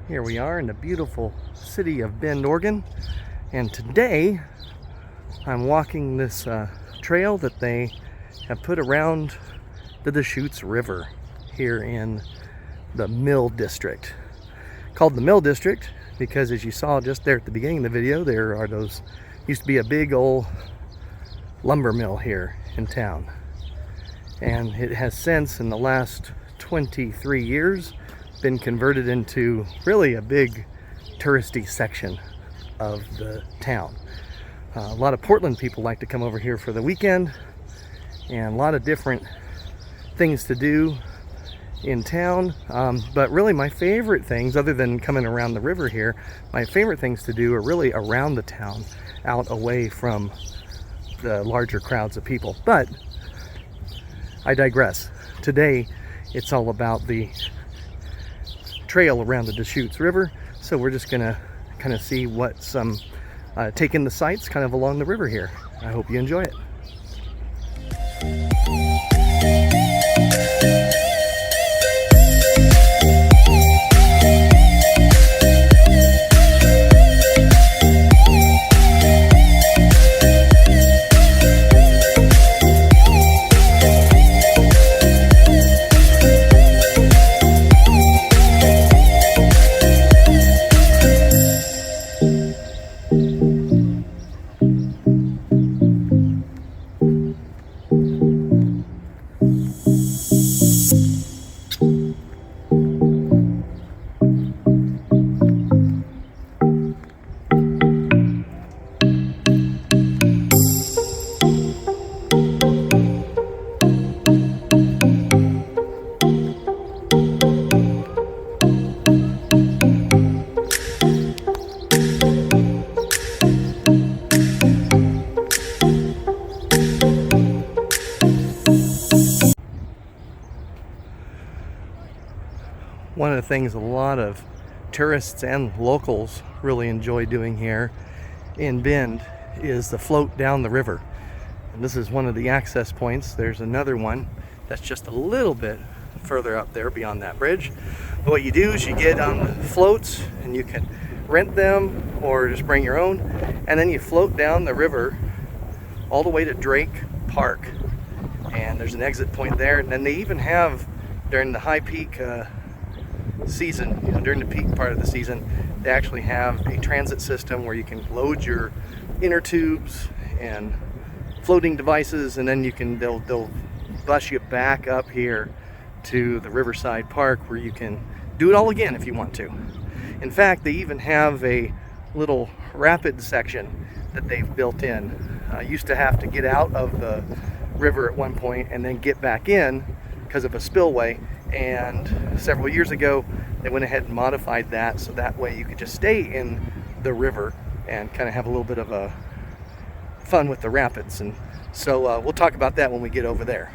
Here we are in the beautiful city of Bend, Oregon, and today I'm walking this trail that they have put around the Deschutes River here in the Mill District. Called the Mill District because, as you saw just there at the beginning of the video, there are those, used to be a big old lumber mill here in town, and it has since, in the last 23 years, been converted into really a big touristy section of the town. A lot of Portland people like to come over here for the weekend, and a lot of different things to do in town, but really my favorite things, other than coming around the river here, my favorite things to do are really around the town, out away from the larger crowds of people. But I digress. Today it's all about the trail around the Deschutes River, so we're just gonna kind of see what some take in the sights kind of along the river here. I hope you enjoy it. One of the things a lot of tourists and locals really enjoy doing here in Bend is the float down the river. And this is one of the access points. There's another one that's just a little bit further up there beyond that bridge. But what you do is you get on the floats, and you can rent them or just bring your own, and then you float down the river all the way to Drake Park. And there's an exit point there, and then they even have, during the high peak season, during the peak part of the season, they actually have a transit system where you can load your inner tubes and floating devices, and then you can, they'll bus you back up here to the Riverside Park, where you can do it all again if you want to. In fact, they even have a little rapid section that they've built in. Used to have to get out of the river at one point and then get back in because of a spillway, and several years ago they went ahead and modified that so that way you could just stay in the river and kind of have a little bit of a fun with the rapids. And so we'll talk about that when we get over there.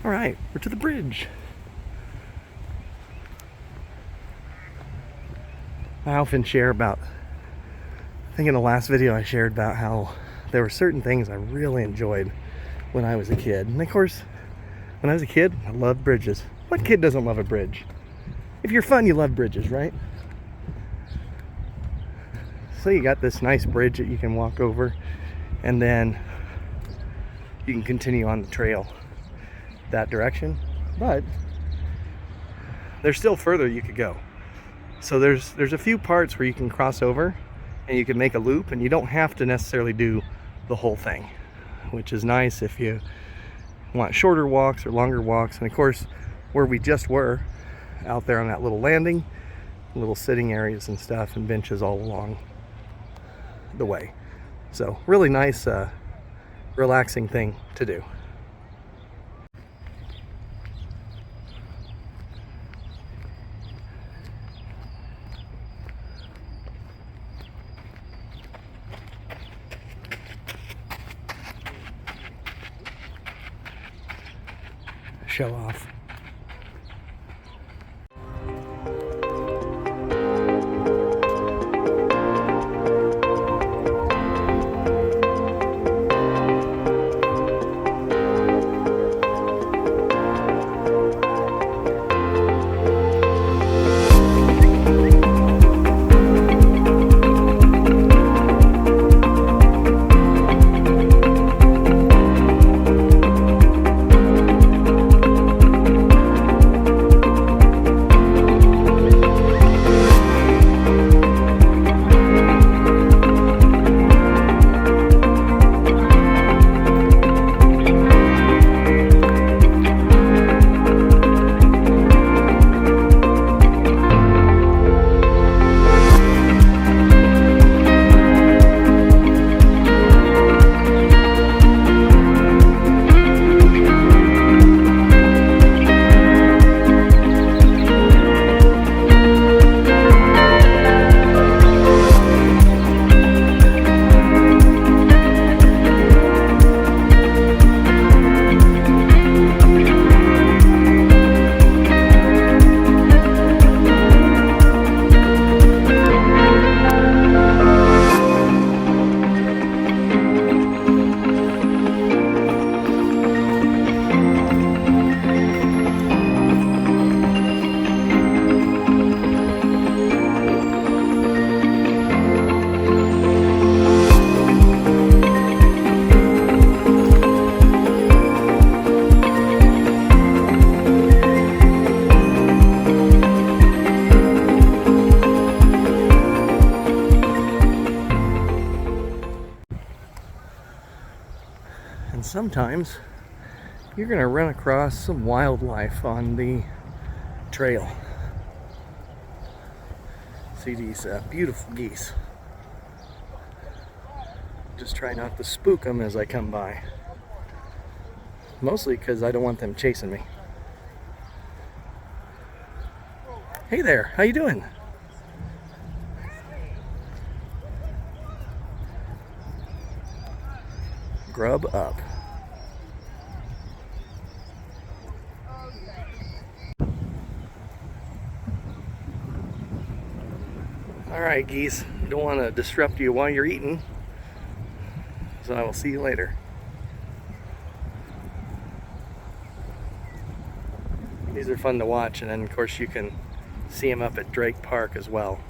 All right, we're to the bridge. I often share about, I think in the last video I shared about how there were certain things I really enjoyed when I was a kid. And of course, when I was a kid, I loved bridges. What kid doesn't love a bridge? If you're fun, you love bridges, right? So you got this nice bridge that you can walk over, and then you can continue on the trail that direction. But there's still further you could go. So there's a few parts where you can cross over and you can make a loop, and you don't have to necessarily do the whole thing, which is nice if you want shorter walks or longer walks. And of course, where we just were out there on that little landing, little sitting areas and stuff, and benches all along the way. So really nice, relaxing thing to do. Show off. And sometimes you're going to run across some wildlife on the trail. See these beautiful geese. Just try not to spook them as I come by. Mostly because I don't want them chasing me. Hey there, how you doing? Grub up. Alright geese, don't want to disrupt you while you're eating, so I will see you later. These are fun to watch, and then of course you can see them up at Drake Park as well.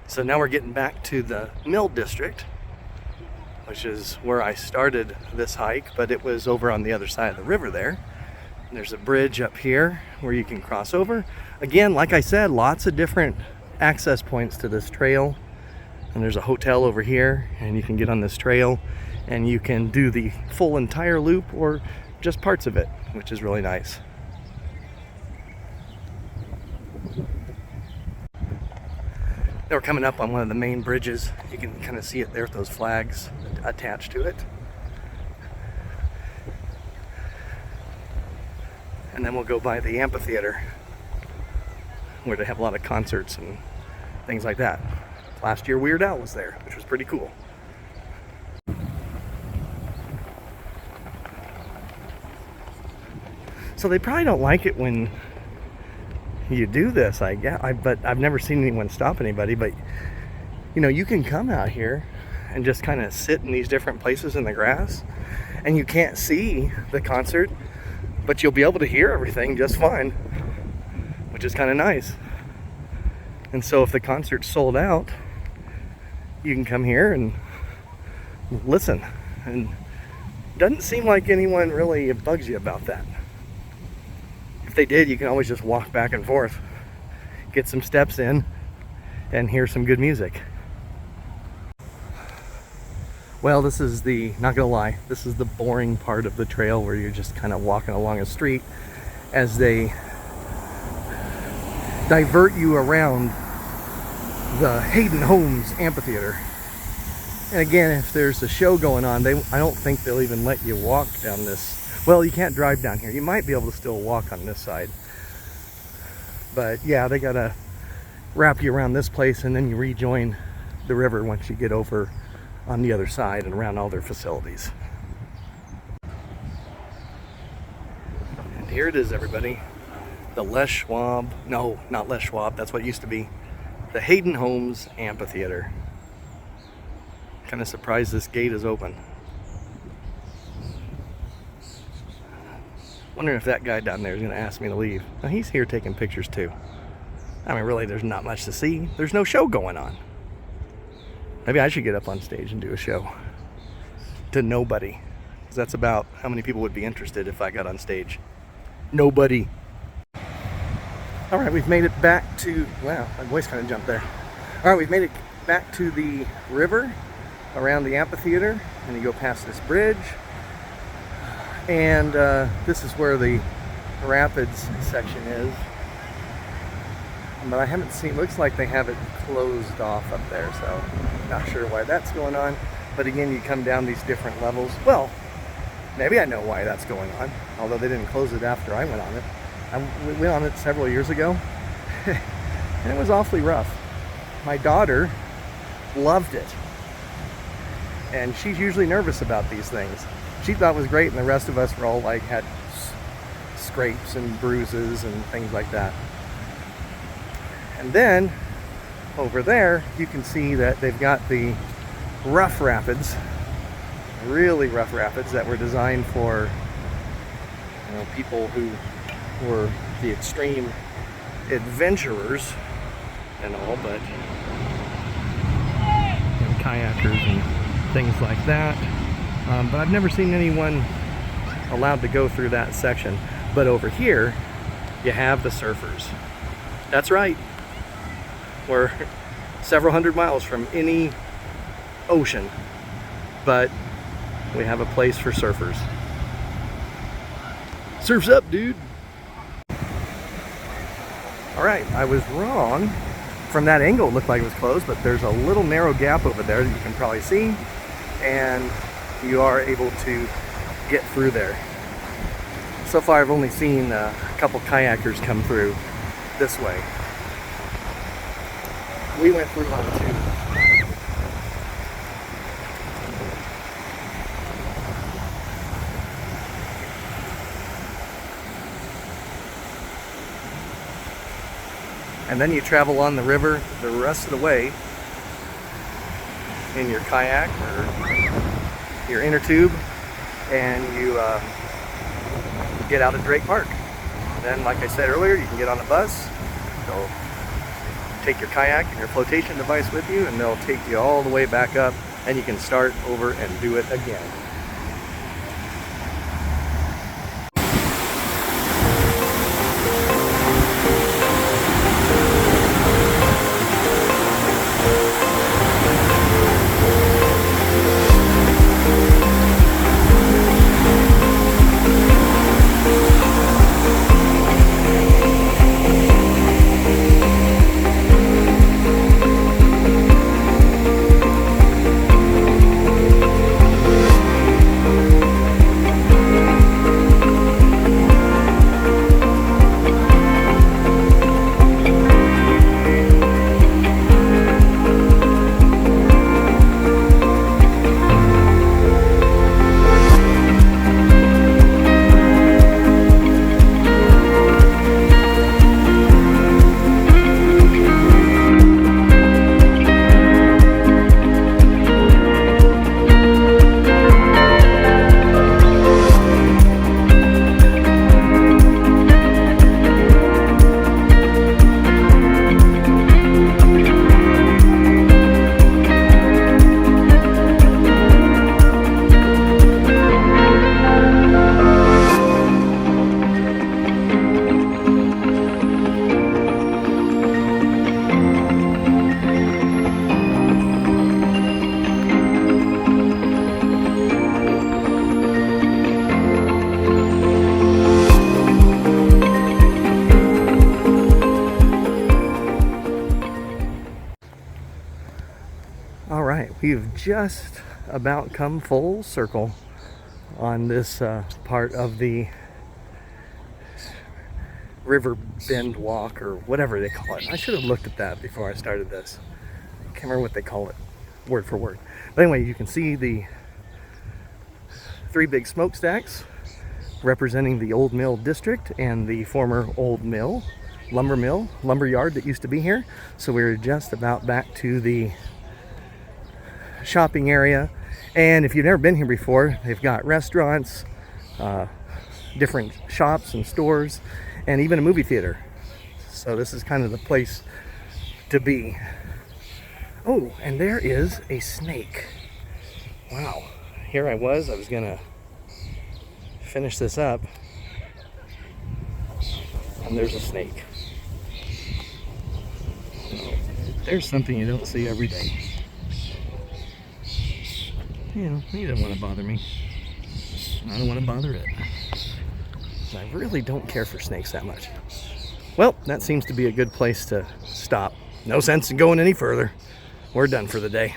So now we're getting back to the Mill District, which is where I started this hike, but it was over on the other side of the river there. And there's a bridge up here where you can cross over. Again, like I said, lots of different access points to this trail. And there's a hotel over here, and you can get on this trail and you can do the full entire loop or just parts of it, which is really nice. Now we're coming up on one of the main bridges. You can kind of see it there with those flags attached to it. And then we'll go by the amphitheater, where they have a lot of concerts and things like that. Last year Weird Al was there, which was pretty cool. So they probably don't like it when you do this, but I've never seen anyone stop anybody. But you know, you can come out here and just kind of sit in these different places in the grass, and you can't see the concert, but you'll be able to hear everything just fine, which is kind of nice. And so if the concert's sold out, you can come here and listen. And doesn't seem like anyone really bugs you about that. If they did, you can always just walk back and forth, get some steps in, and hear some good music. Well, this is not gonna lie, this is the boring part of the trail where you're just kind of walking along a street as they divert you around the Hayden Homes Amphitheater. And again, if there's a show going on, I don't think they'll even let you walk down this. Well, you can't drive down here. You might be able to still walk on this side. But yeah, they gotta wrap you around this place and then you rejoin the river once you get over on the other side and around all their facilities. And here it is, everybody. The Les Schwab, no, not Les Schwab, that's what it used to be. The Hayden Homes Amphitheater. Kind of surprised this gate is open. Wondering if that guy down there is going to ask me to leave. Now, he's here taking pictures too. I mean, really, there's not much to see. There's no show going on. Maybe I should get up on stage and do a show to nobody. Because that's about how many people would be interested if I got on stage. Nobody. All right, we've made it back to, wow, my voice kind of jumped there. All right, we've made it back to the river around the amphitheater, and you go past this bridge. And this is where the rapids section is. But I haven't seen, looks like they have it closed off up there, so not sure why that's going on. But again, you come down these different levels. Well, maybe I know why that's going on, although they didn't close it after I went on it. We went on it several years ago, and it was awfully rough. My daughter loved it, and she's usually nervous about these things. She thought it was great, and the rest of us were all like, had scrapes and bruises and things like that. And then over there, you can see that they've got the rough rapids, really rough rapids that were designed for, you know, people who were the extreme adventurers and all, but you know, kayakers and things like that. But I've never seen anyone allowed to go through that section. But over here, you have the surfers. That's right. We're several hundred miles from any ocean, but we have a place for surfers. Surf's up, dude. All right, I was wrong. From that angle, it looked like it was closed, but there's a little narrow gap over there that you can probably see, and you are able to get through there. So far, I've only seen a couple kayakers come through this way. We went through on two. And then you travel on the river the rest of the way in your kayak or your inner tube, and you get out at Drake Park. Then, like I said earlier, you can get on a bus. They'll take your kayak and your flotation device with you, and they'll take you all the way back up, and you can start over and do it again. we've just about come full circle on this part of the river bend walk, or whatever they call it. I should have looked at that before I started this. I can't remember what they call it word for word. But anyway, you can see the 3 big smokestacks representing the old mill district and the former old mill, lumber yard that used to be here. So we're just about back to the shopping area. And if you've never been here before, they've got restaurants, different shops and stores, and even a movie theater. So this is kind of the place to be. Oh, and there is a snake. Wow. Here I was gonna finish this up, and there's a snake. There's something you don't see every day. You know, he doesn't want to bother me. I don't want to bother it. I really don't care for snakes that much. Well, that seems to be a good place to stop. No sense in going any further. We're done for the day.